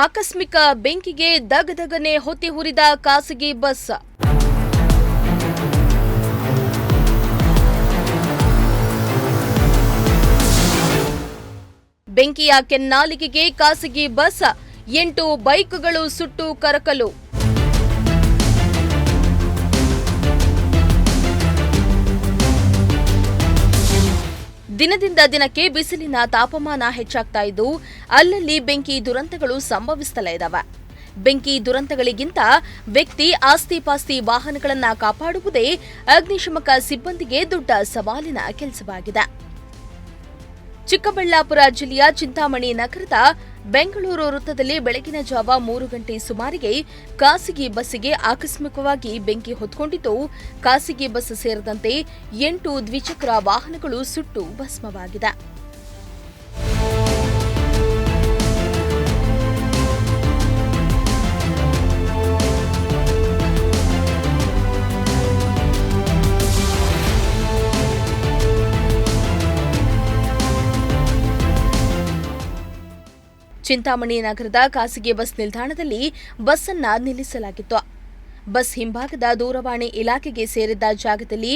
ಆಕಸ್ಮಿಕ ಬೆಂಕಿಗೆ ದಗದಗನೆ ಹೊತ್ತಿ ಹುರಿದ ಖಾಸಗಿ ಬಸ್. ಬೆಂಕಿಯ ಕೆನ್ನಾಲಿಗೆಗೆ ಖಾಸಗಿ ಬಸ್, 8 ಬೈಕ್ಗಳು ಸುಟ್ಟು ಕರಕಲು. ದಿನದಿಂದ ದಿನಕ್ಕೆ ಬಿಸಿಲಿನ ತಾಪಮಾನ ಹೆಚ್ಚಾಗ್ತಾ ಇದ್ದು ಅಲ್ಲಲ್ಲಿ ಬೆಂಕಿ ದುರಂತಗಳು ಸಂಭವಿಸುತ್ತಲೇ ಇದ್ದಾವೆ. ಬೆಂಕಿ ದುರಂತಗಳಿಗಿಂತ ವ್ಯಕ್ತಿ ಆಸ್ತಿ-ಪಾಸ್ತಿ ವಾಹನಗಳನ್ನು ಕಾಪಾಡುವುದೇ ಅಗ್ನಿಶಾಮಕ ಸಿಬ್ಬಂದಿಗೆ ದೊಡ್ಡ ಸವಾಲಿನ ಕೆಲಸವಾಗಿದೆ. ಚಿಕ್ಕಬಳ್ಳಾಪುರ ಜಿಲ್ಲೆಯ ಚಿಂತಾಮಣಿ ನಗರದ ಬೆಂಗಳೂರು ವೃತ್ತದಲ್ಲಿ ಬೆಳಗಿನ ಜಾವ 3 ಗಂಟೆ ಸುಮಾರಿಗೆ ಖಾಸಗಿ ಬಸ್ಸಿಗೆ ಆಕಸ್ಮಿಕವಾಗಿ ಬೆಂಕಿ ಹೊತ್ಕೊಂಡಿದ್ದು, ಖಾಸಗಿ ಬಸ್ ಸೇರಿದಂತೆ 8 ದ್ವಿಚಕ್ರ ವಾಹನಗಳು ಸುಟ್ಟು ಭಸ್ಮವಾಗಿದೆ. ಚಿಂತಾಮಣಿ ನಗರದ ಖಾಸಗಿ ಬಸ್ ನಿಲ್ದಾಣದಲ್ಲಿ ಬಸ್ ಅನ್ನು ನಿಲ್ಲಿಸಲಾಗಿತ್ತು. ಬಸ್ ಹಿಂಭಾಗದ ದೂರವಾಣಿ ಇಲಾಖೆಗೆ ಸೇರಿದ್ದ ಜಾಗದಲ್ಲಿ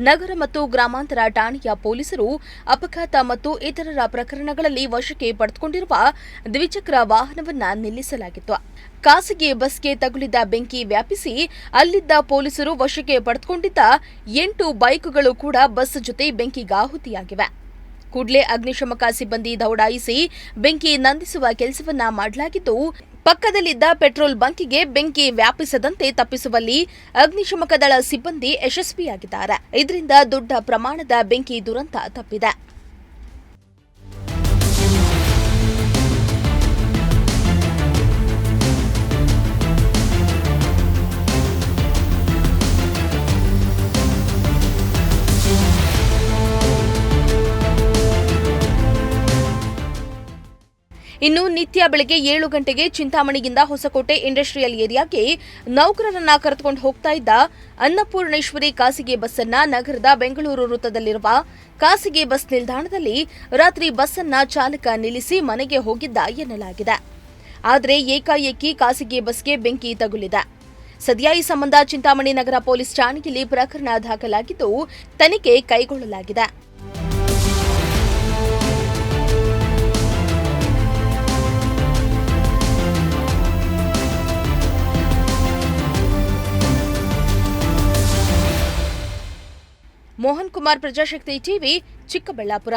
ನಗರ ಮತ್ತು ಗ್ರಾಮಾಂತರ ಠಾಣೆಯ ಪೊಲೀಸರು ಅಪಘಾತ ಮತ್ತು ಇತರರ ಪ್ರಕರಣಗಳಲ್ಲಿ ವಶಕ್ಕೆ ಪಡೆದುಕೊಂಡಿರುವ ದ್ವಿಚಕ್ರ ವಾಹನವನ್ನು ನಿಲ್ಲಿಸಲಾಗಿತ್ತು. ಖಾಸಗಿ ಬಸ್ಗೆ ತಗುಲಿದ ಬೆಂಕಿ ವ್ಯಾಪಿಸಿ ಅಲ್ಲಿದ್ದ ಪೊಲೀಸರು ವಶಕ್ಕೆ ಪಡೆದುಕೊಂಡಿದ್ದ 8 ಬೈಕ್ಗಳು ಕೂಡ ಬಸ್ ಜೊತೆ ಬೆಂಕಿಗಾಹುತಿಯಾಗಿವೆ. ಕೂಡಲೇ ಅಗ್ನಿಶಾಮಕ ಸಿಬ್ಬಂದಿ ದೌಡಾಯಿಸಿ ಬೆಂಕಿ ನಂದಿಸುವ ಕೆಲಸವನ್ನ ಮಾಡಲಾಗಿದ್ದು, ಪಕ್ಕದಲ್ಲಿದ್ದ ಪೆಟ್ರೋಲ್ ಬಂಕಿಗೆ ಬೆಂಕಿ ವ್ಯಾಪಿಸದಂತೆ ತಪ್ಪಿಸುವಲ್ಲಿ ಅಗ್ನಿಶಾಮಕ ದಳ ಸಿಬ್ಬಂದಿ ಯಶಸ್ವಿಯಾಗಿದ್ದಾರೆ. ಇದರಿಂದ ದೊಡ್ಡ ಪ್ರಮಾಣದ ಬೆಂಕಿ ದುರಂತ ತಪ್ಪಿದೆ. ಇನ್ನು ನಿತ್ಯ ಬೆಳಗ್ಗೆ 7 ಗಂಟೆಗೆ ಚಿಂತಾಮಣಿಯಿಂದ ಹೊಸಕೋಟೆ ಇಂಡಸ್ಟ್ರಿಯಲ್ ಏರಿಯಾಗೆ ನೌಕರರನ್ನ ಕರೆದುಕೊಂಡು ಹೋಗ್ತಾ ಇದ್ದ ಅನ್ನಪೂರ್ಣೇಶ್ವರಿ ಖಾಸಗಿ ಬಸ್ ಅನ್ನ ನಗರದ ಬೆಂಗಳೂರು ವೃತ್ತದಲ್ಲಿರುವ ಖಾಸಗಿ ಬಸ್ ನಿಲ್ದಾಣದಲ್ಲಿ ರಾತ್ರಿ ಬಸ್ ಅನ್ನ ಚಾಲಕ ನಿಲ್ಲಿಸಿ ಮನೆಗೆ ಹೋಗಿದ್ದ ಎನ್ನಲಾಗಿದೆ. ಆದರೆ ಏಕಾಏಕಿ ಖಾಸಗಿ ಬಸ್ಗೆ ಬೆಂಕಿ ತಗುಲಿದೆ. ಸದ್ಯ ಈ ಸಂಬಂಧ ಚಿಂತಾಮಣಿ ನಗರ ಪೊಲೀಸ್ ಠಾಣೆಯಲ್ಲಿ ಪ್ರಕರಣ ದಾಖಲಾಗಿದ್ದು ತನಿಖೆ ಕೈಗೊಳ್ಳಲಾಗಿದೆ. ಮೋಹನ್ ಕುಮಾರ್, ಪ್ರಜಾಶಕ್ತಿ ಟಿವಿ, ಚಿಕ್ಕಬಳ್ಳಾಪುರ.